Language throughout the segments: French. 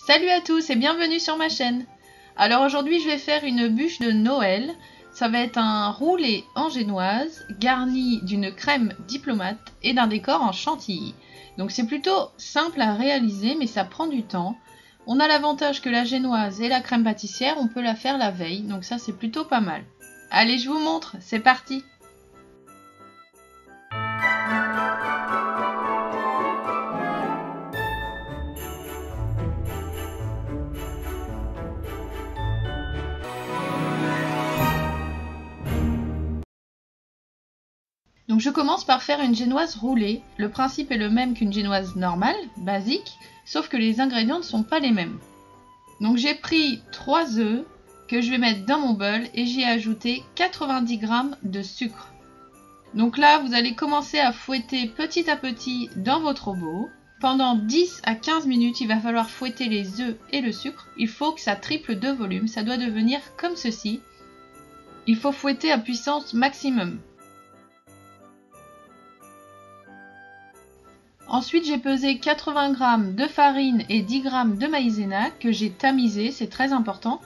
Salut à tous et bienvenue sur ma chaîne. Alors aujourd'hui je vais faire une bûche de Noël. Ça va être un roulé en génoise garni d'une crème diplomate et d'un décor en chantilly. Donc c'est plutôt simple à réaliser mais ça prend du temps. On a l'avantage que la génoise et la crème pâtissière on peut la faire la veille, donc ça c'est plutôt pas mal. Allez je vous montre, c'est parti! Donc je commence par faire une génoise roulée. Le principe est le même qu'une génoise normale, basique, sauf que les ingrédients ne sont pas les mêmes. Donc j'ai pris 3 œufs que je vais mettre dans mon bol et j'y ai ajouté 90 g de sucre. Donc là, vous allez commencer à fouetter petit à petit dans votre robot. Pendant 10 à 15 minutes, il va falloir fouetter les œufs et le sucre. Il faut que ça triple de volume, ça doit devenir comme ceci. Il faut fouetter à puissance maximum. Ensuite, j'ai pesé 80 g de farine et 10 g de maïzena que j'ai tamisé, c'est très important,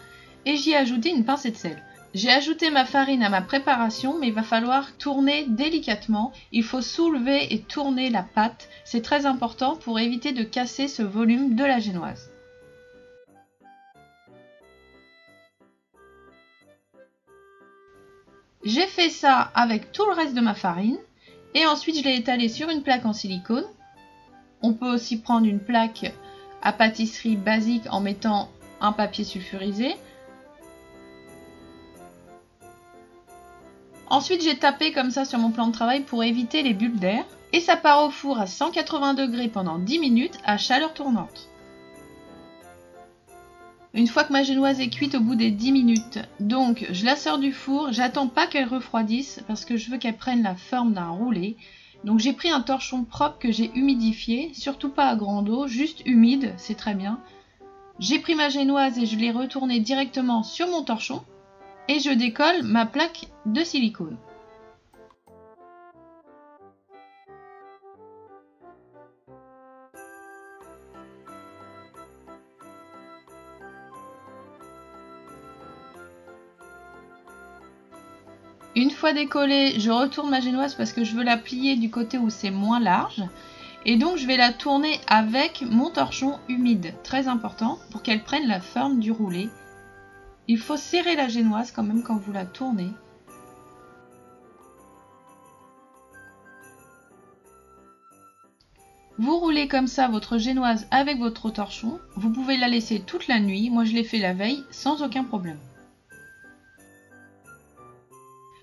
et j'y ai ajouté une pincée de sel. J'ai ajouté ma farine à ma préparation, mais il va falloir tourner délicatement. Il faut soulever et tourner la pâte, c'est très important pour éviter de casser ce volume de la génoise. J'ai fait ça avec tout le reste de ma farine, et ensuite je l'ai étalé sur une plaque en silicone. On peut aussi prendre une plaque à pâtisserie basique en mettant un papier sulfurisé. Ensuite, j'ai tapé comme ça sur mon plan de travail pour éviter les bulles d'air. Et ça part au four à 180 degrés pendant 10 minutes à chaleur tournante. Une fois que ma génoise est cuite au bout des 10 minutes, donc je la sors du four, j'attends pas qu'elle refroidisse parce que je veux qu'elle prenne la forme d'un roulé. Donc j'ai pris un torchon propre que j'ai humidifié, surtout pas à grande eau, juste humide, c'est très bien. J'ai pris ma génoise et je l'ai retournée directement sur mon torchon et je décolle ma plaque de silicone. Une fois décollée, je retourne ma génoise parce que je veux la plier du côté où c'est moins large. Et donc je vais la tourner avec mon torchon humide, très important, pour qu'elle prenne la forme du roulé. Il faut serrer la génoise quand même quand vous la tournez. Vous roulez comme ça votre génoise avec votre torchon. Vous pouvez la laisser toute la nuit. Moi je l'ai fait la veille sans aucun problème.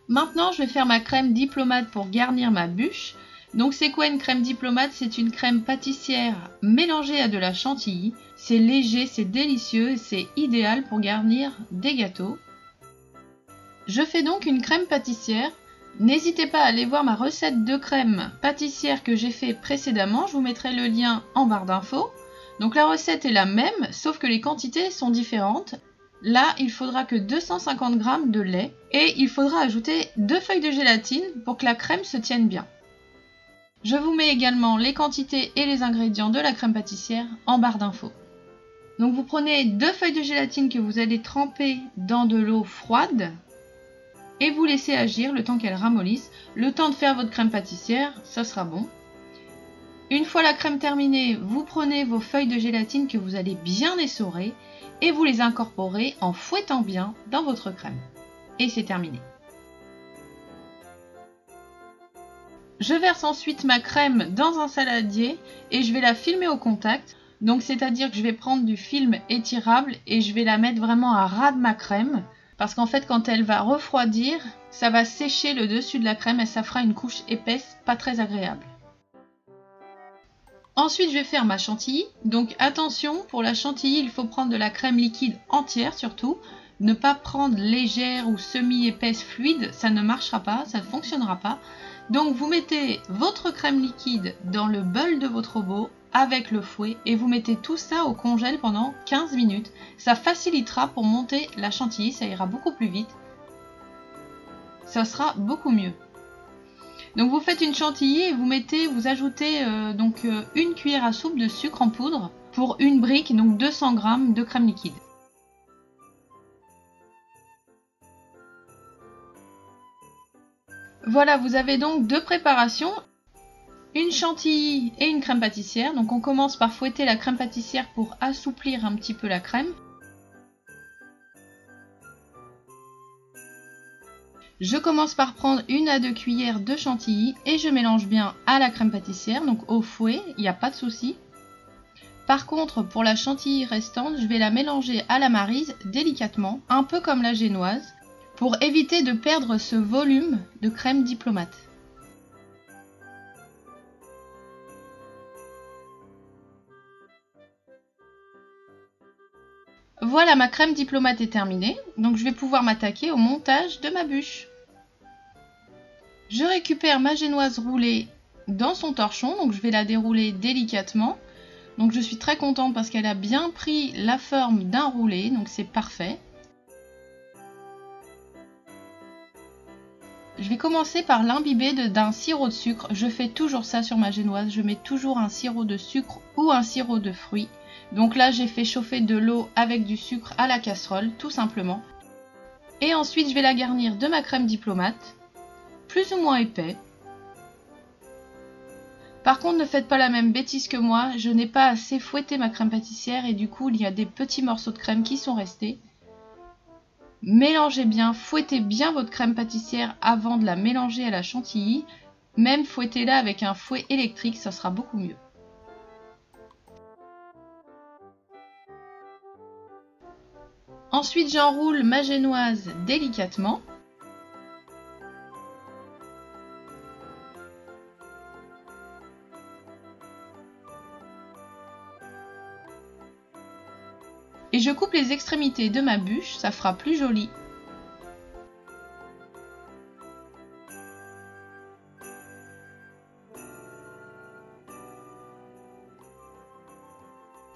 Maintenant, je vais faire ma crème diplomate pour garnir ma bûche. Donc c'est quoi une crème diplomate? C'est une crème pâtissière mélangée à de la chantilly. C'est léger, c'est délicieux et c'est idéal pour garnir des gâteaux. Je fais donc une crème pâtissière. N'hésitez pas à aller voir ma recette de crème pâtissière que j'ai fait précédemment. Je vous mettrai le lien en barre d'infos. Donc la recette est la même, sauf que les quantités sont différentes. Là, il faudra que 250 g de lait et il faudra ajouter 2 feuilles de gélatine pour que la crème se tienne bien. Je vous mets également les quantités et les ingrédients de la crème pâtissière en barre d'infos. Donc vous prenez 2 feuilles de gélatine que vous allez tremper dans de l'eau froide et vous laissez agir le temps qu'elle ramollisse. Le temps de faire votre crème pâtissière, ça sera bon. Une fois la crème terminée, vous prenez vos feuilles de gélatine que vous allez bien essorer et vous les incorporez en fouettant bien dans votre crème. Et c'est terminé. Je verse ensuite ma crème dans un saladier et je vais la filmer au contact. Donc c'est-à-dire que je vais prendre du film étirable et je vais la mettre vraiment à ras de ma crème. Parce qu'en fait quand elle va refroidir, ça va sécher le dessus de la crème et ça fera une couche épaisse, pas très agréable. Ensuite, je vais faire ma chantilly. Donc attention, pour la chantilly, il faut prendre de la crème liquide entière surtout. Ne pas prendre légère ou semi-épaisse fluide, ça ne marchera pas, ça ne fonctionnera pas. Donc vous mettez votre crème liquide dans le bol de votre robot avec le fouet et vous mettez tout ça au congèle pendant 15 minutes. Ça facilitera pour monter la chantilly, ça ira beaucoup plus vite. Ça sera beaucoup mieux. Donc vous faites une chantilly et vous ajoutez une cuillère à soupe de sucre en poudre pour une brique, donc 200 g de crème liquide. Voilà, vous avez donc deux préparations, une chantilly et une crème pâtissière. Donc on commence par fouetter la crème pâtissière pour assouplir un petit peu la crème. Je commence par prendre 1 à 2 cuillères de chantilly et je mélange bien à la crème pâtissière, donc au fouet, il n'y a pas de souci. Par contre, pour la chantilly restante, je vais la mélanger à la maryse délicatement, un peu comme la génoise, pour éviter de perdre ce volume de crème diplomate. Voilà, ma crème diplomate est terminée, donc je vais pouvoir m'attaquer au montage de ma bûche. Je récupère ma génoise roulée dans son torchon, donc je vais la dérouler délicatement. Donc je suis très contente parce qu'elle a bien pris la forme d'un roulé, donc c'est parfait. Je vais commencer par l'imbiber d'un sirop de sucre. Je fais toujours ça sur ma génoise, je mets toujours un sirop de sucre ou un sirop de fruits. Donc là j'ai fait chauffer de l'eau avec du sucre à la casserole, tout simplement. Et ensuite je vais la garnir de ma crème diplomate, plus ou moins épais. Par contre, ne faites pas la même bêtise que moi, je n'ai pas assez fouetté ma crème pâtissière et du coup, il y a des petits morceaux de crème qui sont restés. Mélangez bien, fouettez bien votre crème pâtissière avant de la mélanger à la chantilly. Même fouettez-la avec un fouet électrique, ça sera beaucoup mieux. Ensuite, j'enroule ma génoise délicatement. Et je coupe les extrémités de ma bûche, ça fera plus joli.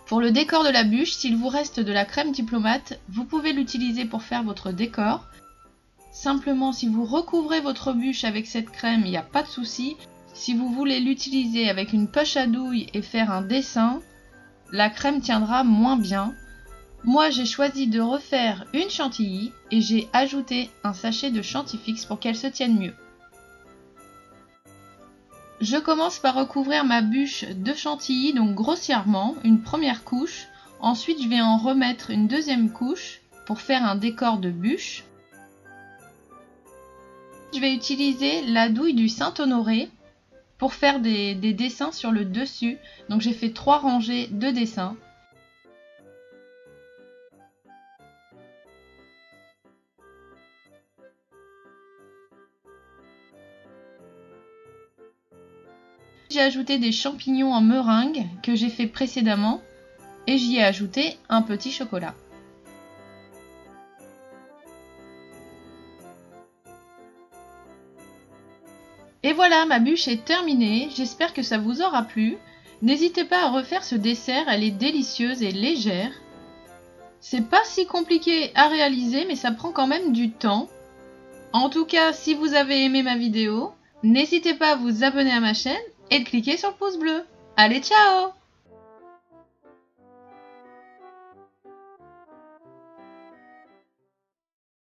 Pour le décor de la bûche, s'il vous reste de la crème diplomate, vous pouvez l'utiliser pour faire votre décor. Simplement, si vous recouvrez votre bûche avec cette crème, il n'y a pas de souci. Si vous voulez l'utiliser avec une poche à douille et faire un dessin, la crème tiendra moins bien. Moi, j'ai choisi de refaire une chantilly et j'ai ajouté un sachet de chantifix pour qu'elle se tienne mieux. Je commence par recouvrir ma bûche de chantilly, donc grossièrement, une première couche. Ensuite, je vais en remettre une deuxième couche pour faire un décor de bûche. Je vais utiliser la douille du Saint-Honoré pour faire des dessins sur le dessus. Donc j'ai fait 3 rangées de dessins. J'ai ajouté des champignons en meringue que j'ai fait précédemment et j'y ai ajouté un petit chocolat. Et voilà, ma bûche est terminée, j'espère que ça vous aura plu. N'hésitez pas à refaire ce dessert, elle est délicieuse et légère. C'est pas si compliqué à réaliser, mais ça prend quand même du temps. En tout cas, si vous avez aimé ma vidéo, n'hésitez pas à vous abonner à ma chaîne et de cliquer sur le pouce bleu. Allez, ciao!